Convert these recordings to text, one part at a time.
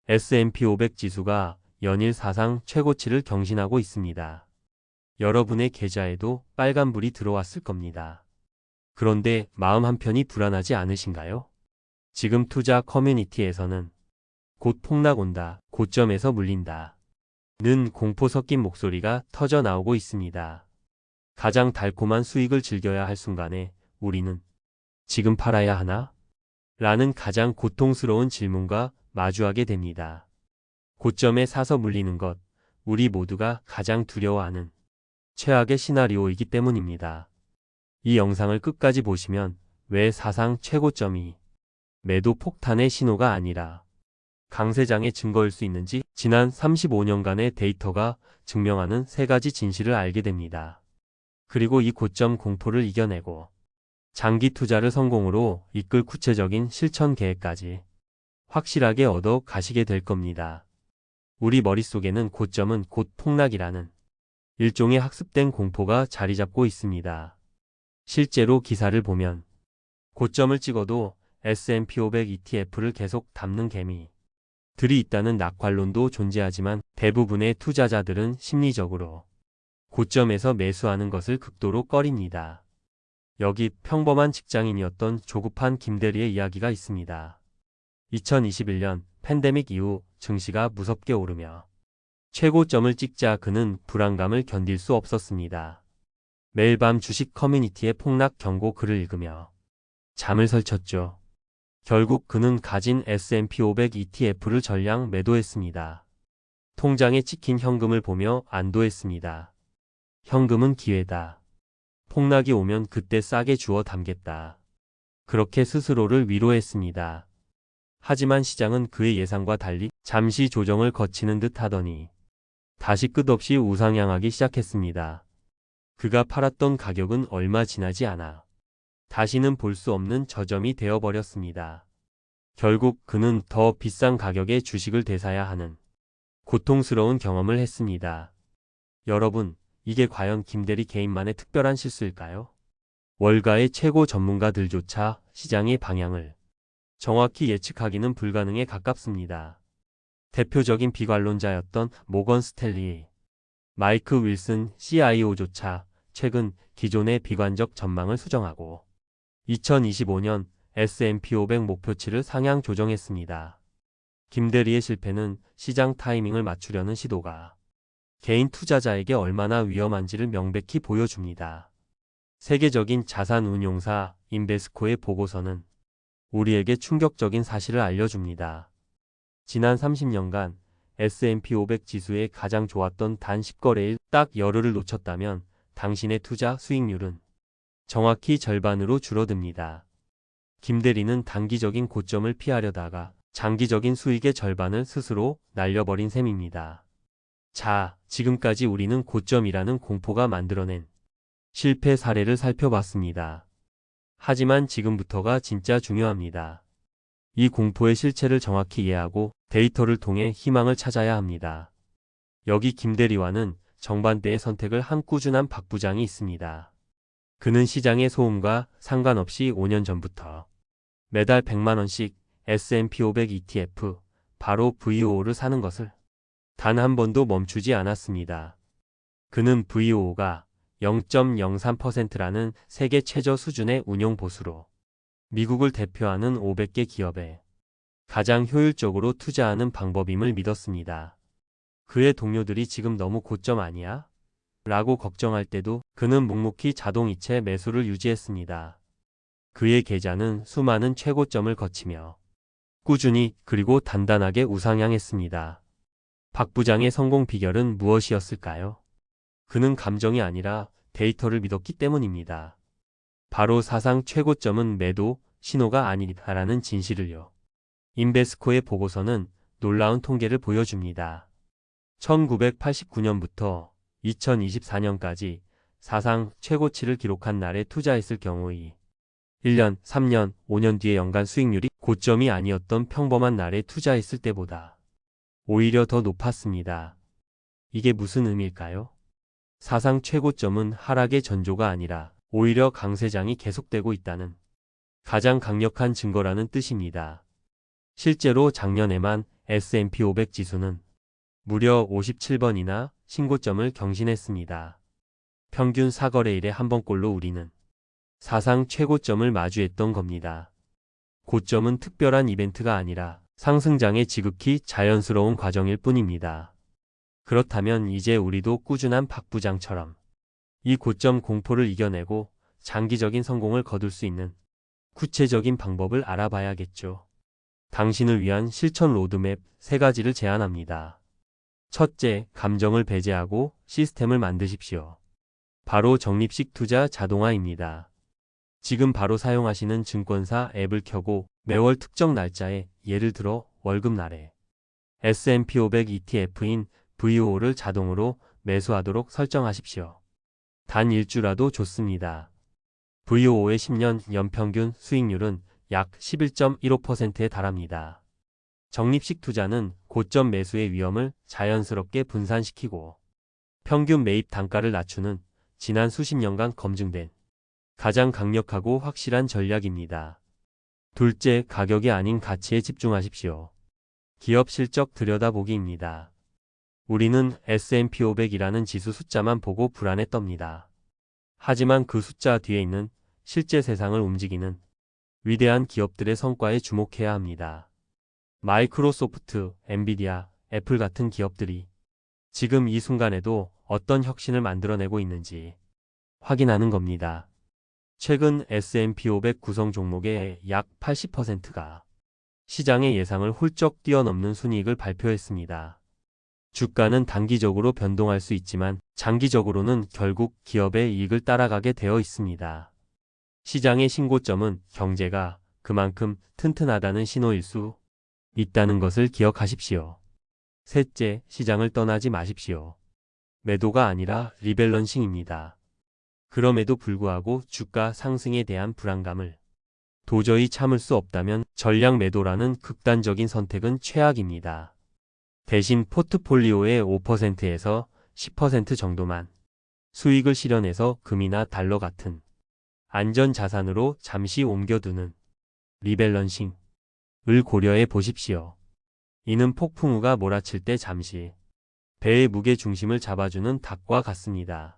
S&P 500 지수가 연일 사상 최고치를 경신하고 있습니다. 여러분의 계좌에도 빨간불이 들어왔을 겁니다. 그런데 마음 한편이 불안하지 않으신가요? 지금 투자 커뮤니티에서는 곧 폭락 온다, 고점에서 물린다 는 공포 섞인 목소리가 터져 나오고 있습니다. 가장 달콤한 수익을 즐겨야 할 순간에 우리는 지금 팔아야 하나? 라는 가장 고통스러운 질문과 마주하게 됩니다. 고점에 사서 물리는 것, 우리 모두가 가장 두려워하는 최악의 시나리오이기 때문입니다. 이 영상을 끝까지 보시면 왜 사상 최고점이 매도 폭탄의 신호가 아니라 강세장의 증거일 수 있는지 지난 35년간의 데이터가 증명하는 세 가지 진실을 알게 됩니다. 그리고 이 고점 공포를 이겨내고 장기 투자를 성공으로 이끌 구체적인 실천 계획까지 확실하게 얻어 가시게 될 겁니다. 우리 머릿속에는 고점은 곧 폭락이라는 일종의 학습된 공포가 자리 잡고 있습니다. 실제로 기사를 보면 고점을 찍어도 S&P 500 ETF를 계속 담는 개미들이 있다는 낙관론도 존재하지만 대부분의 투자자들은 심리적으로 고점에서 매수하는 것을 극도로 꺼립니다. 여기 평범한 직장인이었던 조급한 김대리의 이야기가 있습니다. 2021년 팬데믹 이후 증시가 무섭게 오르며 최고점을 찍자 그는 불안감을 견딜 수 없었습니다. 매일 밤 주식 커뮤니티의 폭락 경고 글을 읽으며 잠을 설쳤죠. 결국 그는 가진 S&P 500 ETF를 전량 매도했습니다. 통장에 찍힌 현금을 보며 안도했습니다. 현금은 기회다. 폭락이 오면 그때 싸게 주워 담겠다. 그렇게 스스로를 위로했습니다. 하지만 시장은 그의 예상과 달리 잠시 조정을 거치는 듯 하더니 다시 끝없이 우상향하기 시작했습니다. 그가 팔았던 가격은 얼마 지나지 않아 다시는 볼 수 없는 저점이 되어버렸습니다. 결국 그는 더 비싼 가격의 주식을 되사야 하는 고통스러운 경험을 했습니다. 여러분, 이게 과연 김대리 개인만의 특별한 실수일까요? 월가의 최고 전문가들조차 시장의 방향을 정확히 예측하기는 불가능에 가깝습니다. 대표적인 비관론자였던 모건 스탠리, 마이크 윌슨 CIO조차 최근 기존의 비관적 전망을 수정하고 2025년 S&P 500 목표치를 상향 조정했습니다. 김대리의 실패는 시장 타이밍을 맞추려는 시도가 개인 투자자에게 얼마나 위험한지를 명백히 보여줍니다. 세계적인 자산운용사 인베스코의 보고서는 우리에게 충격적인 사실을 알려줍니다. 지난 30년간 S&P 500 지수의 가장 좋았던 단 10거래일 딱 열흘을 놓쳤다면 당신의 투자 수익률은 정확히 절반으로 줄어듭니다. 김대리는 단기적인 고점을 피하려다가 장기적인 수익의 절반을 스스로 날려버린 셈입니다. 자, 지금까지 우리는 고점이라는 공포가 만들어낸 실패 사례를 살펴봤습니다. 하지만 지금부터가 진짜 중요합니다. 이 공포의 실체를 정확히 이해하고 데이터를 통해 희망을 찾아야 합니다. 여기 김대리와는 정반대의 선택을 한 꾸준한 박 부장이 있습니다. 그는 시장의 소음과 상관없이 5년 전부터 매달 100만 원씩 S&P 500 ETF, 바로 VOO를 사는 것을 단 한 번도 멈추지 않았습니다. 그는 VOO가 0.03%라는 세계 최저 수준의 운용 보수로 미국을 대표하는 500개 기업에 가장 효율적으로 투자하는 방법임을 믿었습니다. 그의 동료들이 지금 너무 고점 아니야? 라고 걱정할 때도 그는 묵묵히 자동이체 매수를 유지했습니다. 그의 계좌는 수많은 최고점을 거치며 꾸준히 그리고 단단하게 우상향했습니다. 박 부장의 성공 비결은 무엇이었을까요? 그는 감정이 아니라 데이터를 믿었기 때문입니다. 바로 사상 최고점은 매도 신호가 아니다라는 진실을요. 인베스코의 보고서는 놀라운 통계를 보여줍니다. 1989년부터 2024년까지 사상 최고치를 기록한 날에 투자했을 경우의 1년, 3년, 5년 뒤의 연간 수익률이 고점이 아니었던 평범한 날에 투자했을 때보다 오히려 더 높았습니다. 이게 무슨 의미일까요? 사상 최고점은 하락의 전조가 아니라 오히려 강세장이 계속되고 있다는 가장 강력한 증거라는 뜻입니다. 실제로 작년에만 S&P 500 지수는 무려 57번이나 신고점을 경신했습니다. 평균 4거래일에 한 번꼴로 우리는 사상 최고점을 마주했던 겁니다. 고점은 특별한 이벤트가 아니라 상승장의 지극히 자연스러운 과정일 뿐입니다. 그렇다면 이제 우리도 꾸준한 박 부장처럼 이 고점 공포를 이겨내고 장기적인 성공을 거둘 수 있는 구체적인 방법을 알아봐야겠죠. 당신을 위한 실천 로드맵 3가지를 제안합니다. 첫째, 감정을 배제하고 시스템을 만드십시오. 바로 적립식 투자 자동화입니다. 지금 바로 사용하시는 증권사 앱을 켜고 매월 특정 날짜에, 예를 들어 월급날에 S&P 500 ETF인 VO를 자동으로 매수하도록 설정하십시오. 단 일주라도 좋습니다. VO의 10년 연평균 수익률은 약 11.15%에 달합니다. 적립식 투자는 고점 매수의 위험을 자연스럽게 분산시키고 평균 매입 단가를 낮추는 지난 수십 년간 검증된 가장 강력하고 확실한 전략입니다. 둘째, 가격이 아닌 가치에 집중하십시오. 기업 실적 들여다보기입니다. 우리는 S&P 500이라는 지수 숫자만 보고 불안에 떱니다. 하지만 그 숫자 뒤에 있는 실제 세상을 움직이는 위대한 기업들의 성과에 주목해야 합니다. 마이크로소프트, 엔비디아, 애플 같은 기업들이 지금 이 순간에도 어떤 혁신을 만들어내고 있는지 확인하는 겁니다. 최근 S&P 500 구성 종목의 약 80%가 시장의 예상을 훌쩍 뛰어넘는 순이익을 발표했습니다. 주가는 단기적으로 변동할 수 있지만 장기적으로는 결국 기업의 이익을 따라가게 되어 있습니다. 시장의 신고점은 경제가 그만큼 튼튼하다는 신호일 수 있다는 것을 기억하십시오. 셋째, 시장을 떠나지 마십시오. 매도가 아니라 리밸런싱입니다. 그럼에도 불구하고 주가 상승에 대한 불안감을 도저히 참을 수 없다면 전량 매도라는 극단적인 선택은 최악입니다. 대신 포트폴리오의 5%에서 10% 정도만 수익을 실현해서 금이나 달러 같은 안전 자산으로 잠시 옮겨두는 리밸런싱을 고려해 보십시오. 이는 폭풍우가 몰아칠 때 잠시 배의 무게 중심을 잡아주는 닭과 같습니다.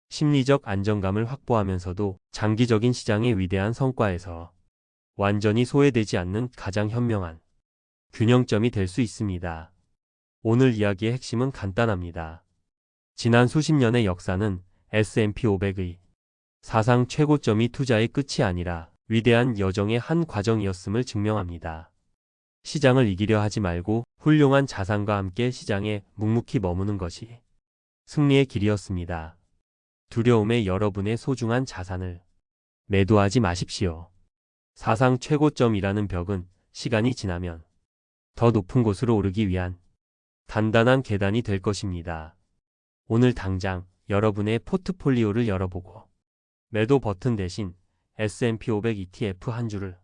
심리적 안정감을 확보하면서도 장기적인 시장의 위대한 성과에서 완전히 소외되지 않는 가장 현명한 균형점이 될 수 있습니다. 오늘 이야기의 핵심은 간단합니다. 지난 수십 년의 역사는 S&P 500의 사상 최고점이 투자의 끝이 아니라 위대한 여정의 한 과정이었음을 증명합니다. 시장을 이기려 하지 말고 훌륭한 자산과 함께 시장에 묵묵히 머무는 것이 승리의 길이었습니다. 두려움에 여러분의 소중한 자산을 매도하지 마십시오. 사상 최고점이라는 벽은 시간이 지나면 더 높은 곳으로 오르기 위한 단단한 계단이 될 것입니다. 오늘 당장 여러분의 포트폴리오를 열어보고 매도 버튼 대신 S&P 500 ETF 한 주를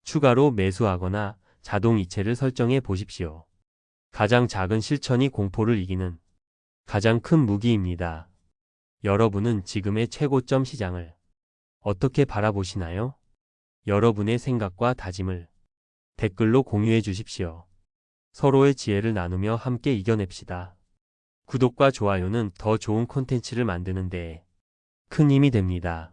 추가로 매수하거나 자동 이체를 설정해 보십시오. 가장 작은 실천이 공포를 이기는 가장 큰 무기입니다. 여러분은 지금의 최고점 시장을 어떻게 바라보시나요? 여러분의 생각과 다짐을 댓글로 공유해 주십시오. 서로의 지혜를 나누며 함께 이겨냅시다. 구독과 좋아요는 더 좋은 콘텐츠를 만드는 데 큰 힘이 됩니다.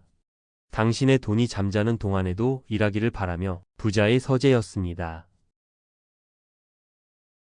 당신의 돈이 잠자는 동안에도 일하기를 바라며 부자의 서재였습니다.